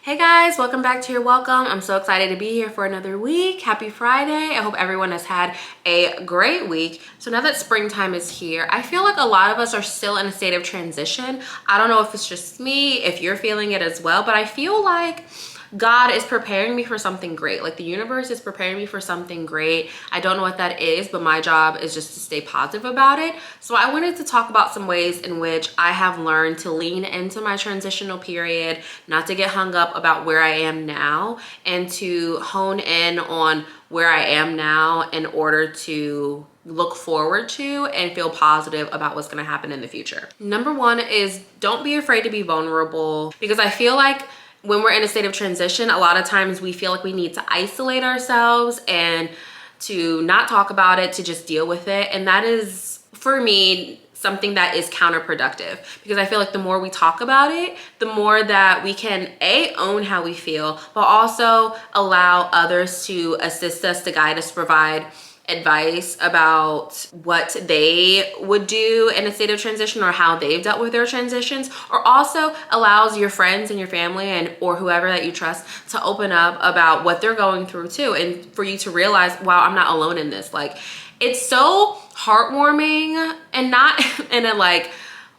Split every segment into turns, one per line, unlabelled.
Hey guys, welcome back to You're Welcome. I'm so excited to be here for another week. Happy Friday. I hope everyone has had a great week. So now that springtime is here, I feel like a lot of us are still in a state of transition. I don't know if it's just me, if you're feeling it as well, but I feel like God is preparing me for something great. Like the universe is preparing me for something great. I don't know what that is, but my job is just to stay positive about it. So I wanted to talk about some ways in which I have learned to lean into my transitional period, not to get hung up about where I am now, and to hone in on where I am now in order to look forward to and feel positive about what's going to happen in the future. Number one is don't be afraid to be vulnerable, because I feel like when we're in a state of transition, a lot of times we feel like we need to isolate ourselves and to not talk about it, to just deal with it. And that is, for me, something that is counterproductive, because I feel like the more we talk about it, the more that we can own how we feel, but also allow others to assist us, to guide us, to provide advice about what they would do in a state of transition or how they've dealt with their transitions, or also allows your friends and your family and or whoever that you trust to open up about what they're going through too, and for you to realize, wow, I'm not alone in this. Like, it's so heartwarming, and not in a like,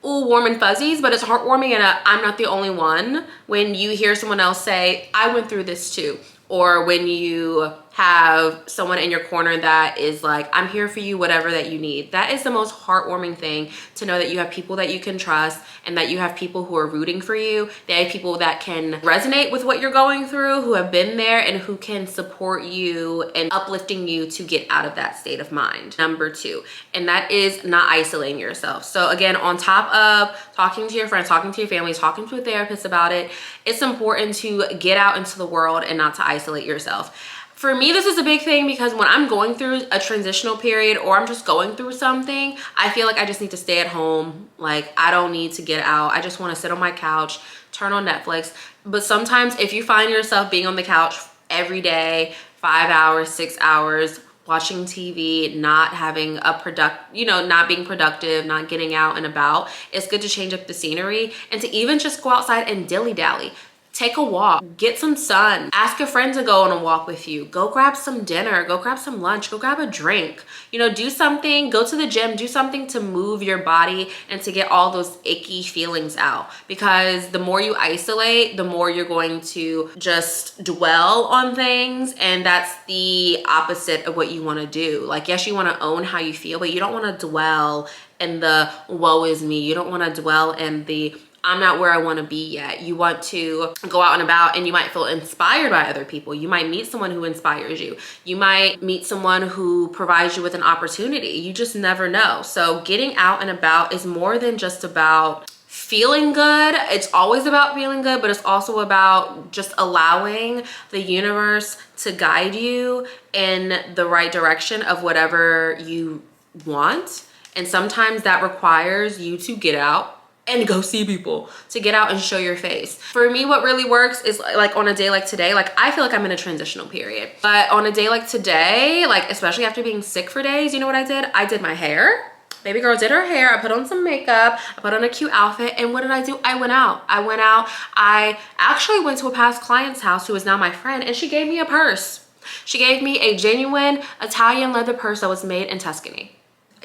ooh, warm and fuzzies, but it's heartwarming and I'm not the only one when you hear someone else say, I went through this too. Or when you have someone in your corner that is like, I'm here for you, whatever that you need. That is the most heartwarming thing, to know that you have people that you can trust and that you have people who are rooting for you. They have people that can resonate with what you're going through, who have been there and who can support you and uplifting you to get out of that state of mind. Number two, and that is not isolating yourself. So again, on top of talking to your friends, talking to your family, talking to a therapist about it, it's important to get out into the world and not to isolate yourself. For me, this is a big thing, because when I'm going through a transitional period or I'm just going through something, I feel like I just need to stay at home. Like, I don't need to get out. I just want to sit on my couch, turn on Netflix. But sometimes if you find yourself being on the couch every day, 5 hours, 6 hours, watching TV, not having not being productive, not getting out and about, it's good to change up the scenery and to even just go outside and dilly-dally. Take a walk, get some sun, ask a friend to go on a walk with you, go grab some dinner, go grab some lunch, go grab a drink, do something, go to the gym, do something to move your body and to get all those icky feelings out. Because the more you isolate, the more you're going to just dwell on things, and that's the opposite of what you want to do. Like, yes, you want to own how you feel, but you don't want to dwell in the woe is me. You don't want to dwell in the I'm not where I want to be yet. You want to go out and about, and you might feel inspired by other people. You might meet someone who inspires you. You might meet someone who provides you with an opportunity. You just never know. So getting out and about is more than just about feeling good. It's always about feeling good, but it's also about just allowing the universe to guide you in the right direction of whatever you want. And sometimes that requires you to get out and go see people, to get out and show your face. For me, what really works is like on a day like today, like I feel like I'm in a transitional period, but on a day like today, like especially after being sick for days, you know what I did? I did my hair. Baby girl did her hair. I put on some makeup. I put on a cute outfit. And what did I do? I went out. I actually went to a past client's house who is now my friend, and she gave me a purse. She gave me a genuine Italian leather purse that was made in Tuscany.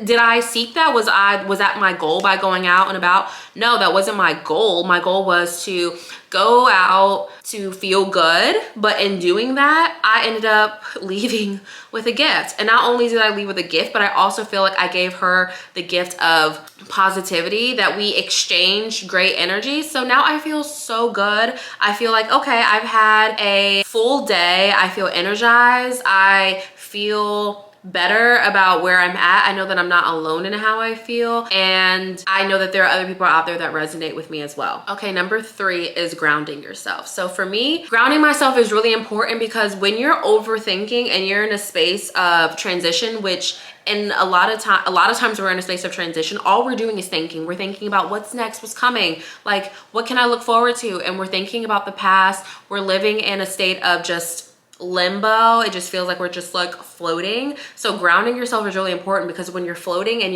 Did I seek that? Was that my goal by going out and about? No, that wasn't my goal. My goal was to go out to feel good. But in doing that, I ended up leaving with a gift. And not only did I leave with a gift, but I also feel like I gave her the gift of positivity, that we exchanged great energy. So now I feel so good. I feel like, okay, I've had a full day. I feel energized. I feel better about where I'm at. I know that I'm not alone in how I feel, and I know that there are other people out there that resonate with me as well. Okay, number three is grounding yourself. So for me, grounding myself is really important, because when you're overthinking and you're in a space of transition, which in a lot of times we're in a space of transition, all we're doing is thinking. We're thinking about what's next, what's coming, like what can I look forward to, and we're thinking about the past. We're living in a state of just limbo. It just feels like we're just like floating. So grounding yourself is really important, because when you're floating and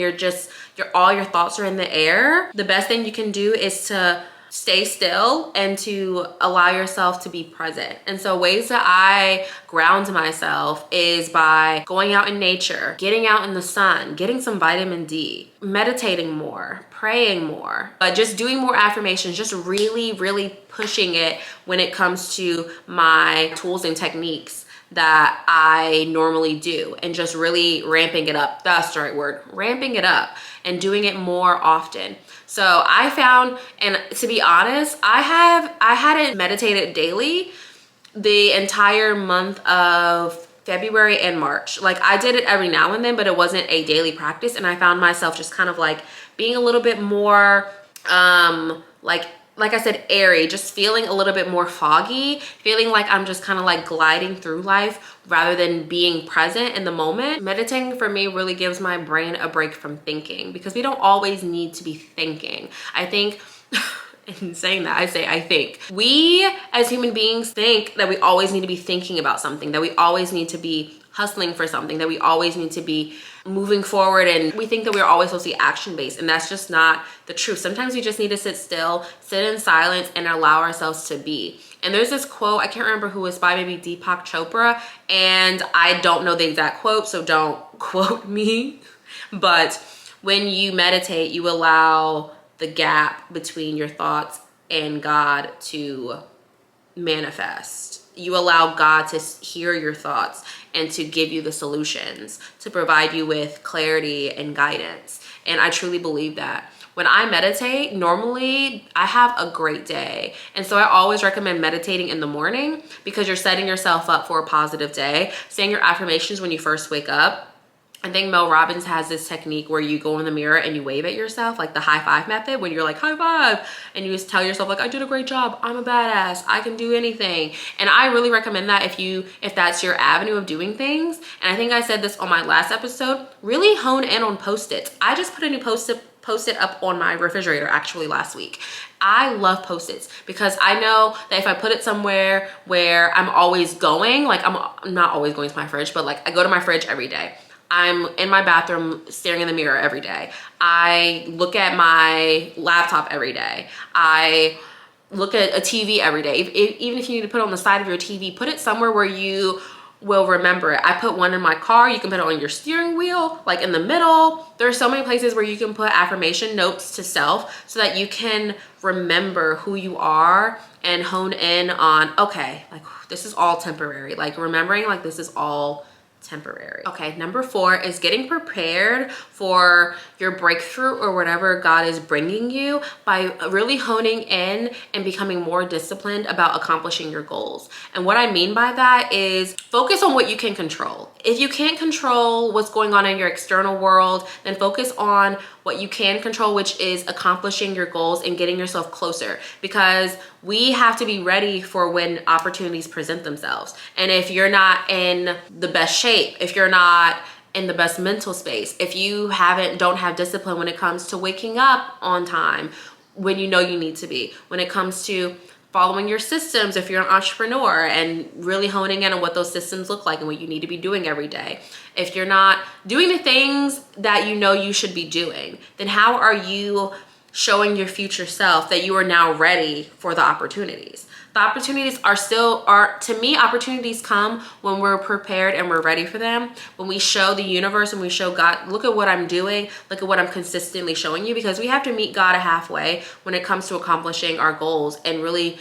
all your thoughts are in the air, the best thing you can do is to stay still and to allow yourself to be present. And so ways that I ground myself is by going out in nature, getting out in the sun, getting some vitamin D, meditating more, praying more, but just doing more affirmations, just really, really pushing it when it comes to my tools and techniques that I normally do, and just really ramping it up. That's the right word, ramping it up and doing it more often. So I found, and to be honest, I hadn't meditated daily the entire month of February and March. Like I did it every now and then, but it wasn't a daily practice. And I found myself just kind of like being a little bit more, like I said, airy, just feeling a little bit more foggy, feeling like I'm just kind of like gliding through life rather than being present in the moment. Meditating for me really gives my brain a break from thinking, because we don't always need to be thinking. I think, in saying that, I think. We as human beings think that we always need to be thinking about something, that we always need to be hustling for something, that we always need to be moving forward, and we think that we're always supposed to be action-based, and that's just not the truth. Sometimes we just need to sit still, sit in silence, and allow ourselves to be. And there's this quote, I can't remember who it's by, maybe Deepak Chopra, and I don't know the exact quote, so don't quote me, but when you meditate, you allow the gap between your thoughts and God to manifest. You allow God to hear your thoughts and to give you the solutions, to provide you with clarity and guidance. And I truly believe that. When I meditate, normally I have a great day. And so I always recommend meditating in the morning, because you're setting yourself up for a positive day. Saying your affirmations when you first wake up. I think Mel Robbins has this technique where you go in the mirror and you wave at yourself, like the high five method, when you're like, high five, and you just tell yourself like, I did a great job, I'm a badass, I can do anything. And I really recommend that if that's your avenue of doing things. And I think I said this on my last episode, really hone in on Post-its. I just put a new Post-it up on my refrigerator actually last week. I love Post-its because I know that if I put it somewhere where I'm always going, like I'm not always going to my fridge, but like I go to my fridge every day. I'm in my bathroom staring in the mirror every day. I look at my laptop every day. I look at a TV every day. Even if you need to put it on the side of your TV, put it somewhere where you will remember it. I put one in my car. You can put it on your steering wheel, like in the middle. There are so many places where you can put affirmation notes to self so that you can remember who you are and hone in on, okay, like this is all temporary. Like remembering like this is all temporary. Okay, number 4 is getting prepared for your breakthrough or whatever God is bringing you by really honing in and becoming more disciplined about accomplishing your goals. And what I mean by that is focus on what you can control. If you can't control what's going on in your external world, then focus on what you can control, which is accomplishing your goals and getting yourself closer, because we have to be ready for when opportunities present themselves. And if you're not in the best shape, if you're not in the best mental space, if you don't have discipline when it comes to waking up on time when you know you need to be, when it comes to following your systems, if you're an entrepreneur, and really honing in on what those systems look like and what you need to be doing every day. If you're not doing the things that you know you should be doing, then how are you showing your future self that you are now ready for the opportunities? The opportunities to me, opportunities come when we're prepared and we're ready for them. When we show the universe and we show God, look at what I'm doing, look at what I'm consistently showing you, because we have to meet God halfway when it comes to accomplishing our goals and really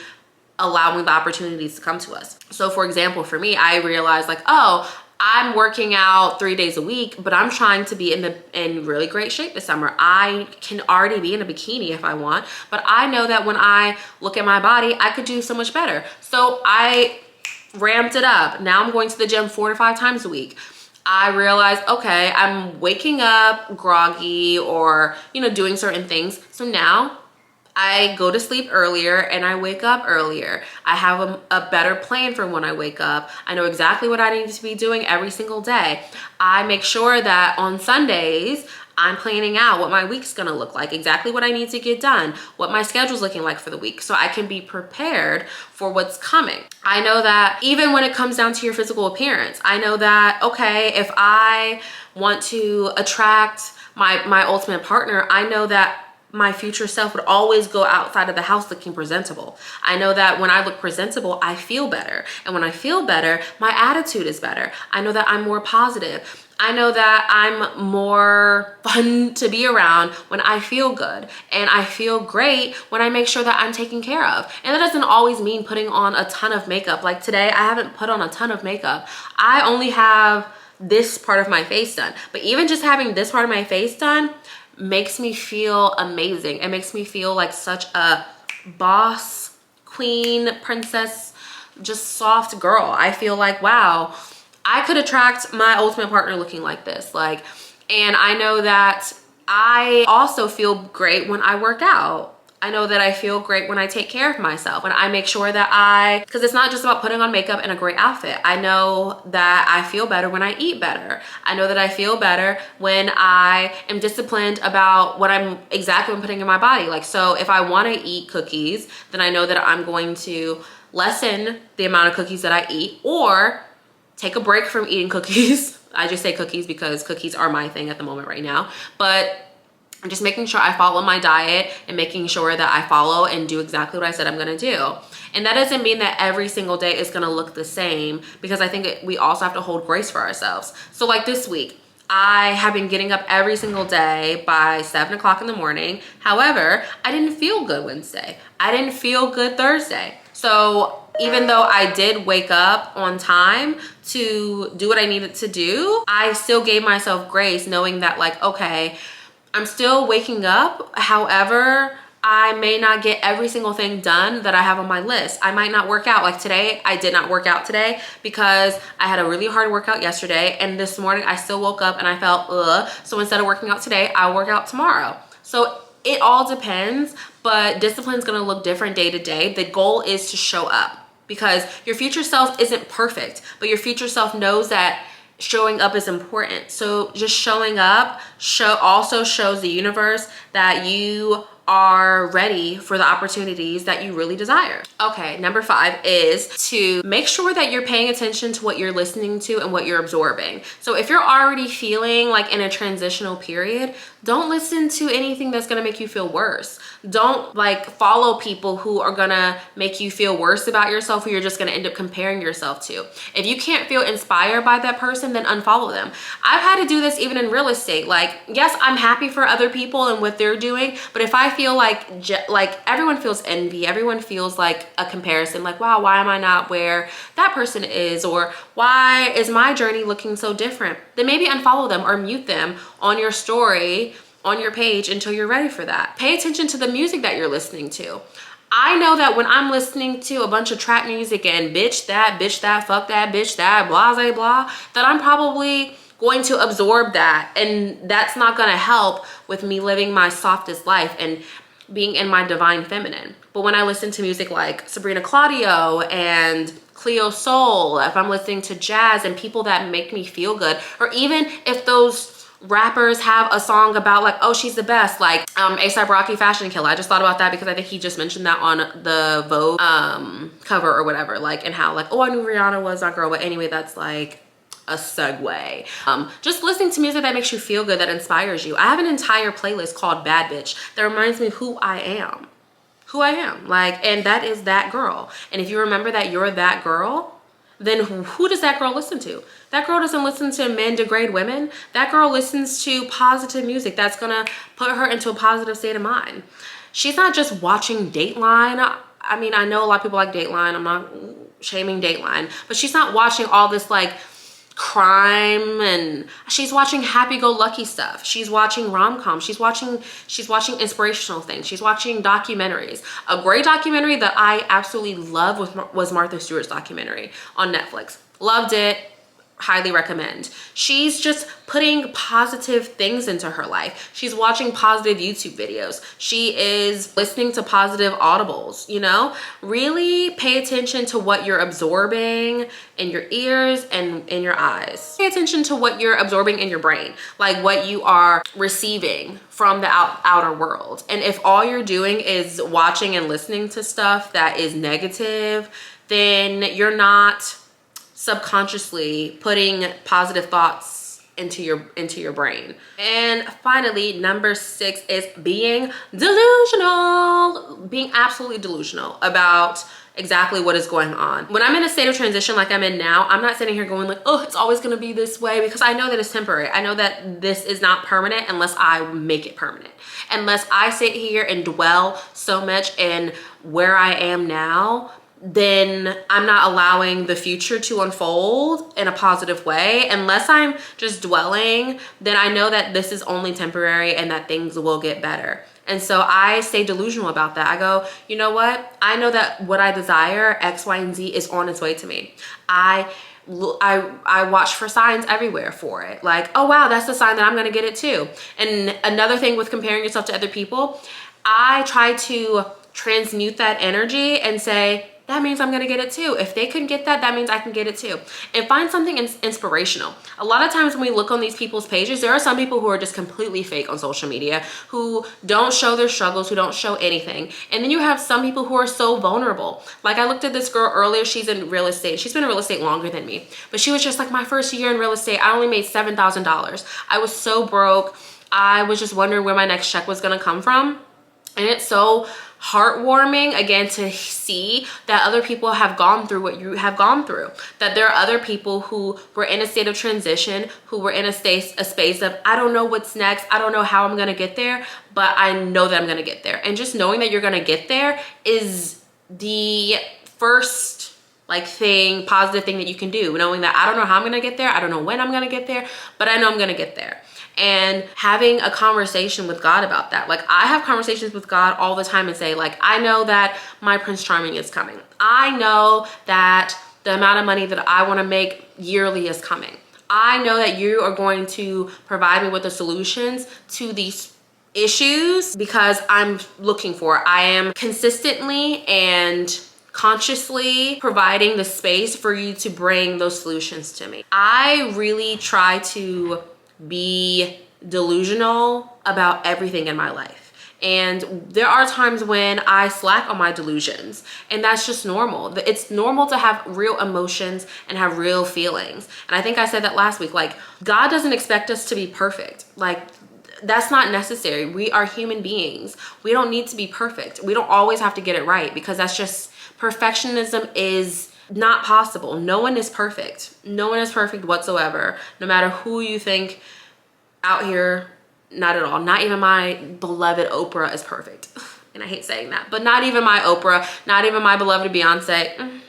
allowing the opportunities to come to us. So for example, for me, I realized like, oh, I'm working out 3 days a week, but I'm trying to be in really great shape this summer. I can already be in a bikini if I want, but I know that when I look at my body, I could do so much better. So I ramped it up. Now I'm going to the gym 4 to 5 times a week. I realized, okay, I'm waking up groggy or, doing certain things. So now I go to sleep earlier and I wake up earlier. I have a better plan for when I wake up. I know exactly what I need to be doing every single day. I make sure that on Sundays, I'm planning out what my week's gonna look like, exactly what I need to get done, what my schedule's looking like for the week, so I can be prepared for what's coming. I know that even when it comes down to your physical appearance, I know that, okay, if I want to attract my ultimate partner, I know that my future self would always go outside of the house looking presentable. I know that when I look presentable, I feel better. And when I feel better, my attitude is better. I know that I'm more positive. I know that I'm more fun to be around when I feel good. And I feel great when I make sure that I'm taken care of. And that doesn't always mean putting on a ton of makeup. Like today, I haven't put on a ton of makeup. I only have this part of my face done. But even just having this part of my face done makes me feel amazing. It makes me feel like such a boss, queen, princess, just soft girl. I feel like, wow, I could attract my ultimate partner looking like this. Like, and I know that I also feel great when I work out. I know that I feel great when I take care of myself, when I make sure that because it's not just about putting on makeup and a great outfit. I know that I feel better when I eat better. I know that I feel better when I am disciplined about what I'm putting in my body. Like, so if I want to eat cookies, then I know that I'm going to lessen the amount of cookies that I eat, or take a break from eating cookies. I just say cookies because cookies are my thing at the moment right now. But I'm just making sure I follow my diet and making sure that I follow and do exactly what I said I'm gonna do. And that doesn't mean that every single day is gonna look the same, because I think we also have to hold grace for ourselves. So like this week, I have been getting up every single day by 7 o'clock in the morning. However, I didn't feel good Wednesday. I didn't feel good Thursday. So even though I did wake up on time to do what I needed to do, I still gave myself grace, knowing that, like, okay, I'm still waking up. However, I may not get every single thing done that I have on my list. I might not work out. Like today, I did not work out today because I had a really hard workout yesterday. And this morning I still woke up and I felt, ugh. So instead of working out today, I'll work out tomorrow. So it all depends, but discipline is gonna look different day to day. The goal is to show up, because your future self isn't perfect, but your future self knows that showing up is important. So just showing up also shows the universe that you are ready for the opportunities that you really desire. Okay, number 5 is to make sure that you're paying attention to what you're listening to and what you're absorbing. So if you're already feeling like in a transitional period, don't listen to anything that's gonna make you feel worse. Don't like follow people who are gonna make you feel worse about yourself, who you're just gonna end up comparing yourself to. If you can't feel inspired by that person, then unfollow them. I've had to do this even in real estate. Like, yes, I'm happy for other people and what they're doing, but if I feel like everyone feels envy, everyone feels like a comparison, like, wow, why am I not where that person is, or why is my journey looking so different, then maybe unfollow them or mute them on your story, on your page, until you're ready for that. Pay attention to the music that you're listening to. I know that when I'm listening to a bunch of trap music and bitch that, fuck that, bitch that, blah, blah, blah, that I'm probably going to absorb that, and that's not gonna help with me living my softest life and being in my divine feminine. But when I listen to music like Sabrina Claudio and Cleo Soul, if I'm listening to jazz and people that make me feel good, or even if those rappers have a song about like, oh, she's the best, like A$AP Rocky Fashion Killer. I just thought about that because I think he just mentioned that on the Vogue cover or whatever, like, and how like, oh, I knew Rihanna was that girl. But anyway, that's like a segue. Just listening to music that makes you feel good, that inspires you. I have an entire playlist called Bad Bitch that reminds me who I am. Like, and that is that girl. And if you remember that you're that girl, then who does that girl listen to? That girl doesn't listen to men degrade women. That girl listens to positive music that's gonna put her into a positive state of mind. She's not just watching Dateline. I mean, I know a lot of people like Dateline. I'm not shaming Dateline, but she's not watching all this like crime, and she's watching happy-go-lucky stuff. She's watching rom-coms. She's watching inspirational things. She's watching documentaries. A great documentary that I absolutely love was Martha Stewart's documentary on Netflix. Loved it. Highly recommend. She's just putting positive things into her life. She's watching positive YouTube videos. She is listening to positive audibles, you know? Really pay attention to what you're absorbing in your ears and in your eyes. Pay attention to what you're absorbing in your brain, like what you are receiving from the outer world. And if all you're doing is watching and listening to stuff that is negative, then you're not subconsciously putting positive thoughts into your brain. And finally, number 6 is being delusional. Being absolutely delusional about exactly what is going on. When I'm in a state of transition like I'm in now, I'm not sitting here going like, oh, it's always gonna be this way, because I know that it's temporary. I know that this is not permanent unless I make it permanent. Unless I sit here and dwell so much in where I am now, then I'm not allowing the future to unfold in a positive way. Unless I'm just dwelling, then I know that this is only temporary and that things will get better. And so I stay delusional about that. I go, you know what? I know that what I desire, X, Y, and Z, is on its way to me. I watch for signs everywhere for it. Like, oh wow, that's the sign that I'm gonna get it too. And another thing with comparing yourself to other people, I try to transmute that energy and say, that means I'm gonna get it too. If they can get that, that means I can get it too. And find something inspirational. A lot of times when we look on these people's pages, there are some people who are just completely fake on social media, who don't show their struggles, who don't show anything. And then you have some people who are so vulnerable. Like, I looked at this girl earlier, she's in real estate. She's been in real estate longer than me. But she was just like, my first year in real estate, I only made $7,000. I was so broke. I was just wondering where my next check was gonna come from. And it's so heartwarming, again, to see that other people have gone through what you have gone through. That there are other people who were in a state of transition, who were in a space of, I don't know what's next, I don't know how I'm gonna get there, but I know that I'm gonna get there. And just knowing that you're gonna get there is the first positive thing that you can do. Knowing that I don't know how I'm gonna get there, I don't know when I'm gonna get there, but I know I'm gonna get there. And having a conversation with God about that. Like, I have conversations with God all the time and say, like, I know that my Prince Charming is coming. I know that the amount of money that I want to make yearly is coming. I know that you are going to provide me with the solutions to these issues because I'm looking for it. I am consistently and consciously providing the space for you to bring those solutions to me. I really try to be delusional about everything in my life. And there are times when I slack on my delusions, and that's just normal. It's normal to have real emotions and have real feelings. And I think I said that last week, like, God doesn't expect us to be perfect. Like, that's not necessary. We are human beings. We don't need to be perfect. We don't always have to get it right, because that's just, perfectionism is not possible. No one is perfect. No one is perfect whatsoever. No matter who you think out here, not at all. Not even my beloved Oprah is perfect. And I hate saying that, but not even my Oprah, not even my beloved Beyonce.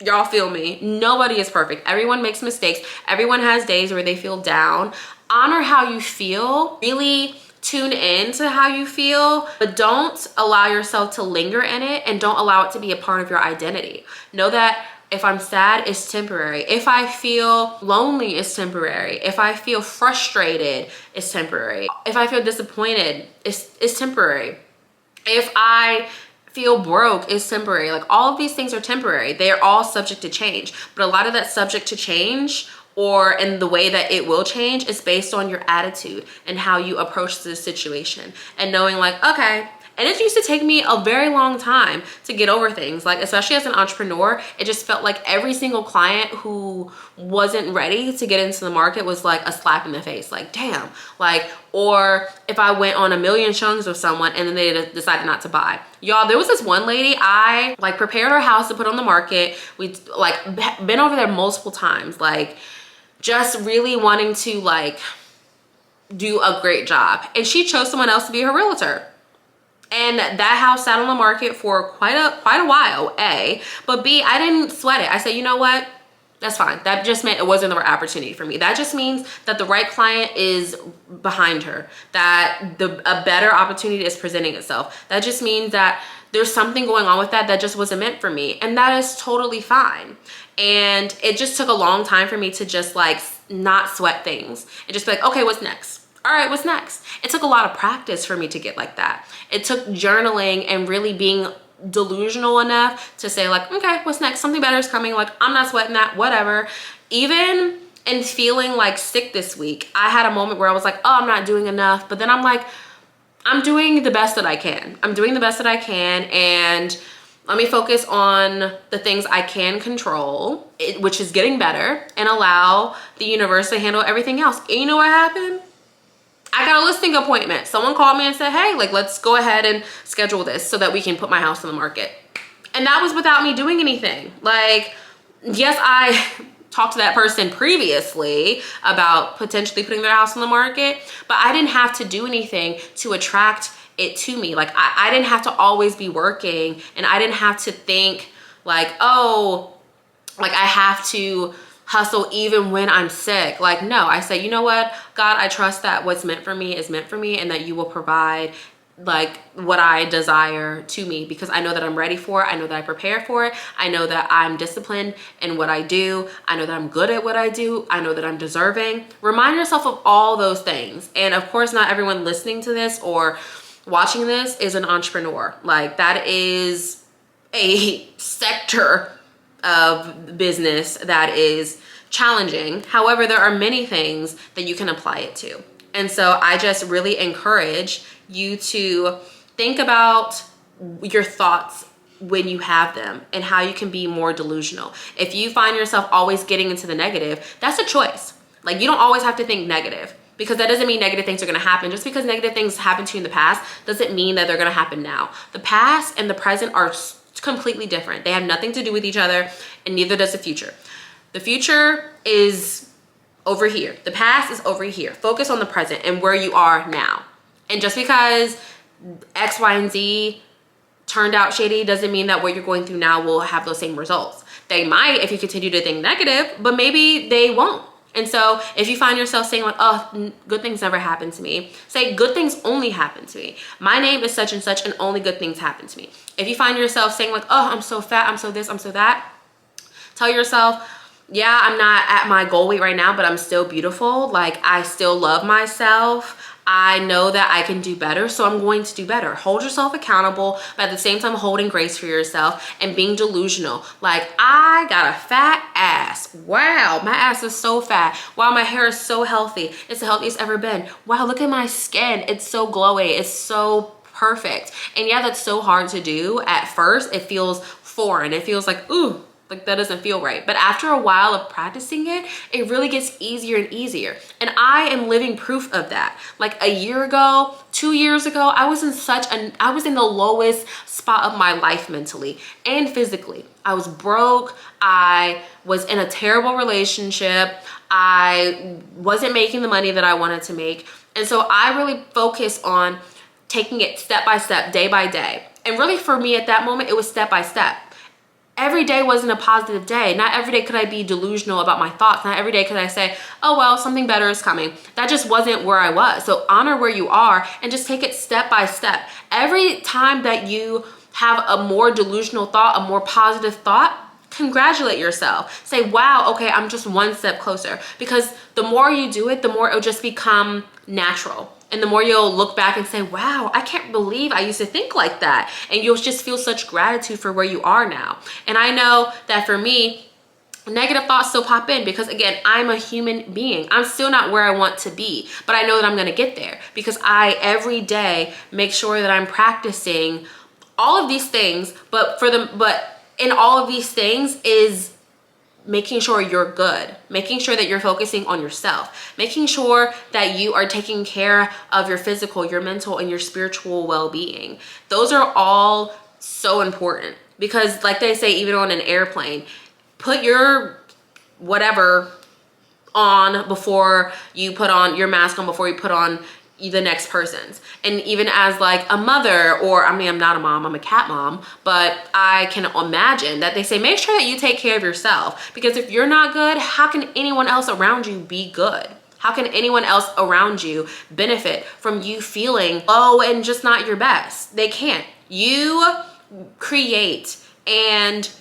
Y'all feel me? Nobody is perfect. Everyone makes mistakes. Everyone has days where they feel down. Honor how you feel. Really tune in to how you feel, but don't allow yourself to linger in it, and don't allow it to be a part of your identity. Know that if I'm sad, it's temporary. If I feel lonely, it's temporary. If I feel frustrated, it's temporary. If I feel disappointed, it's temporary. If I feel broke, it's temporary. Like, all of these things are temporary. They are all subject to change, but a lot of that subject to change, or in the way that it will change, is based on your attitude and how you approach the situation, and knowing like, okay. And it used to take me a very long time to get over things. Like, especially as an entrepreneur, it just felt like every single client who wasn't ready to get into the market was like a slap in the face. Like, damn. Like, or if I went on a million showings with someone and then they decided not to buy. Y'all, there was this one lady, I like prepared her house to put on the market. We like been over there multiple times, like just really wanting to like do a great job. And she chose someone else to be her realtor. And that house sat on the market for quite a while, A. But B, I didn't sweat it. I said, you know what? That's fine. That just meant it wasn't the right opportunity for me. That just means that the right client is behind her, that a better opportunity is presenting itself. That just means that there's something going on with that just wasn't meant for me. And that is totally fine. And it just took a long time for me to just like not sweat things and just be like, okay, what's next? All right, what's next? It took a lot of practice for me to get like that. It took journaling and really being delusional enough to say like, okay, what's next? Something better is coming. Like, I'm not sweating that, whatever. Even in feeling like sick this week, I had a moment where I was like, oh, I'm not doing enough. But then I'm like, I'm doing the best that I can. I'm doing the best that I can. And Let me focus on the things I can control, which is getting better, and allow the universe to handle everything else. And you know what happened? I got a listing appointment. Someone called me and said, hey, like, let's go ahead and schedule this so that we can put my house on the market. And that was without me doing anything. Like, yes, I talked to that person previously about potentially putting their house on the market, but I didn't have to do anything to attract it to me. Like, I didn't have to always be working, and I didn't have to think like, oh, like I have to hustle even when I'm sick. Like, no, I say, you know what, God, I trust that what's meant for me is meant for me, and that you will provide like what I desire to me, because I know that I'm ready for it. I know that I prepare for it. I know that I'm disciplined in what I do. I know that I'm good at what I do. I know that I'm deserving. Remind yourself of all those things. And of course, not everyone listening to this or watching this is an entrepreneur. Like, that is a sector of business that is challenging. However, there are many things that you can apply it to. And so I just really encourage you to think about your thoughts when you have them and how you can be more delusional. If you find yourself always getting into the negative, that's a choice. Like, you don't always have to think negative, because that doesn't mean negative things are going to happen. Just because negative things happened to you in the past doesn't mean that they're going to happen now. The past and the present are completely different. They have nothing to do with each other, and neither does the future. The future is over here. The past is over here. Focus on the present and where you are now. And just because X, Y, and Z turned out shady doesn't mean that what you're going through now will have those same results. They might if you continue to think negative, but maybe they won't. And so if you find yourself saying like, oh, good things never happen to me, say good things only happen to me. My name is such and such, and only good things happen to me. If you find yourself saying like, oh, I'm so fat, I'm so this, I'm so that, tell yourself, yeah, I'm not at my goal weight right now, but I'm still beautiful. Like, I still love myself. I know that I can do better, so I'm going to do better. Hold yourself accountable, but at the same time holding grace for yourself and being delusional. Like, I got a fat ass. Wow, my ass is so fat. Wow, my hair is so healthy. It's the healthiest ever been. Wow, look at my skin. It's so glowy. It's so perfect. And yeah, that's so hard to do. At first, it feels foreign. It feels like, ooh, like that doesn't feel right. But after a while of practicing it, it really gets easier and easier. And I am living proof of that. Like a year ago, 2 years ago, I was in the lowest spot of my life mentally and physically. I was broke. I was in a terrible relationship. I wasn't making the money that I wanted to make. And so I really focused on taking it step by step, day by day. And really for me at that moment, it was step by step. Every day wasn't a positive day. Not every day could I be delusional about my thoughts. Not every day could I say, oh, well, something better is coming. That just wasn't where I was. So honor where you are and just take it step by step. Every time that you have a more delusional thought, a more positive thought, congratulate yourself. Say, wow, okay, I'm just one step closer. Because the more you do it, the more it'll just become natural. And the more you'll look back and say, wow, I can't believe I used to think like that. And you'll just feel such gratitude for where you are now. And I know that for me, negative thoughts still pop in because, again, I'm a human being. I'm still not where I want to be, but I know that I'm going to get there because I every day make sure that I'm practicing all of these things. But in all of these things is making sure you're good, making sure that you're focusing on yourself, making sure that you are taking care of your physical, your mental, and your spiritual well-being. Those are all so important because, like they say, even on an airplane, put your whatever on before you put on your mask on, before you put on the next person's. And even as like a mother, or I mean, I'm not a mom, I'm a cat mom, but I can imagine that they say, make sure that you take care of yourself, because if you're not good, how can anyone else around you be good? How can anyone else around you benefit from you feeling low and just not your best? They can't. You create and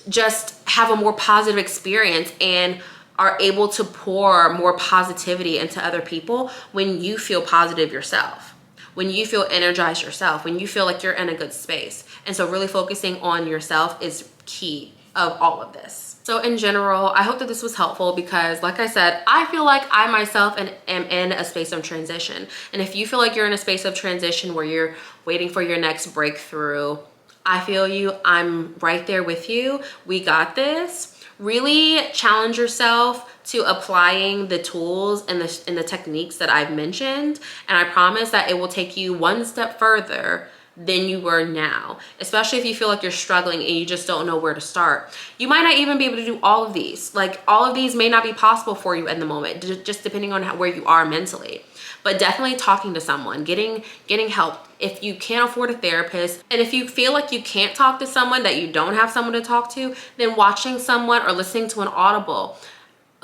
just have a more positive experience and are able to pour more positivity into other people when you feel positive yourself, when you feel energized yourself, when you feel like you're in a good space. And so really focusing on yourself is key of all of this. So in general, I hope that this was helpful because, like I said, I feel like I myself am in a space of transition. And if you feel like you're in a space of transition where you're waiting for your next breakthrough, I feel you. I'm right there with you. We got this. Really challenge yourself to applying the tools and the techniques that I've mentioned. And I promise that it will take you one step further than you were now, especially if you feel like you're struggling and you just don't know where to start. You might not even be able to do all of these. Like, all of these may not be possible for you in the moment, just depending on where you are mentally. But definitely talking to someone, getting help. If you can't afford a therapist, and if you feel like you can't talk to someone, that you don't have someone to talk to, then watching someone or listening to an Audible,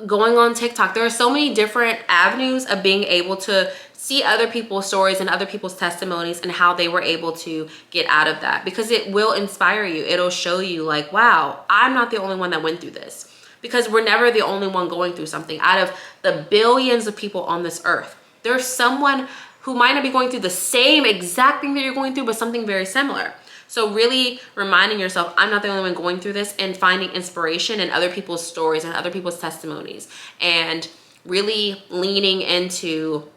going on TikTok. There are so many different avenues of being able to see other people's stories and other people's testimonies and how they were able to get out of that, because it will inspire you. It'll show you like, wow, I'm not the only one that went through this, because we're never the only one going through something. Out of the billions of people on this earth, there's someone who might not be going through the same exact thing that you're going through, but something very similar. So really reminding yourself, I'm not the only one going through this, and finding inspiration in other people's stories and other people's testimonies, and really leaning into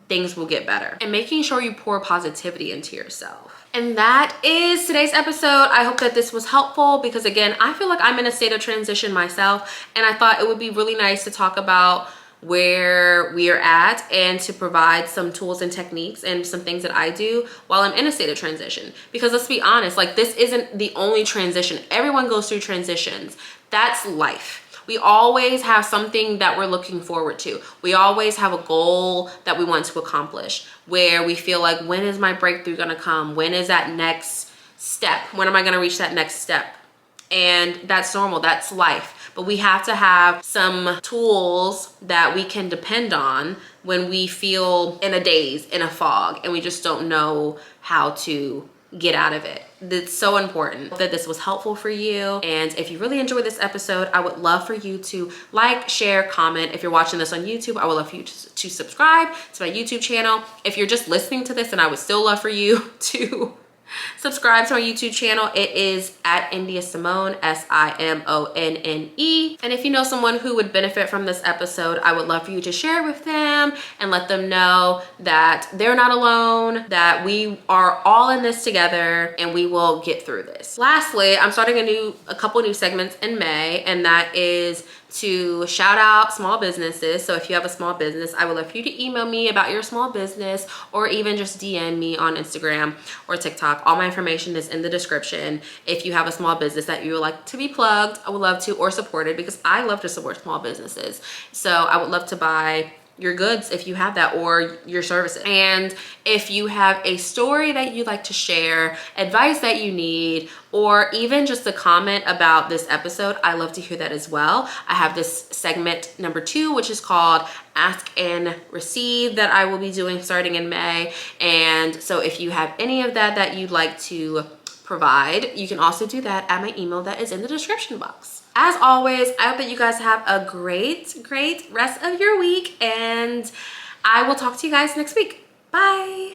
things will get better, and making sure you pour positivity into yourself. And that is today's episode. I hope that this was helpful, because again, I feel like I'm in a state of transition myself, and I thought it would be really nice to talk about where we are at and to provide some tools and techniques and some things that I do while I'm in a state of transition. Because let's be honest, like, this isn't the only transition. Everyone goes through transitions. That's life. We always have something that we're looking forward to. We always have a goal that we want to accomplish, where we feel like, when is my breakthrough gonna come? When is that next step? When am I gonna reach that next step? And that's normal, that's life. But we have to have some tools that we can depend on when we feel in a daze, in a fog, and we just don't know how to get out of it. It's so important that this was helpful for you. And if you really enjoyed this episode, I would love for you to like, share, comment. If you're watching this on YouTube, I would love for you to subscribe to my YouTube channel. If you're just listening to this, then I would still love for you to subscribe to my YouTube channel. It is at India Simone, SIMONNE. And if you know someone who would benefit from this episode, I would love for you to share it with them and let them know that they're not alone, that we are all in this together, and we will get through this. Lastly, I'm starting a couple new segments in May, and that is to shout out small businesses. So if you have a small business, I would love for you to email me about your small business, or even just DM me on Instagram or TikTok. All my information is in the description. If you have a small business that you would like to be plugged, I would love to, or supported, because I love to support small businesses. So I would love to buy your goods if you have that, or your services. And if you have a story that you'd like to share, advice that you need, or even just a comment about this episode, I love to hear that as well. I have this segment number 2, which is called Ask and Receive, that I will be doing starting in May. And so if you have any of that you'd like to provide, you can also do that at my email that is in the description box. As always, I hope that you guys have a great rest of your week, and I will talk to you guys next week. Bye.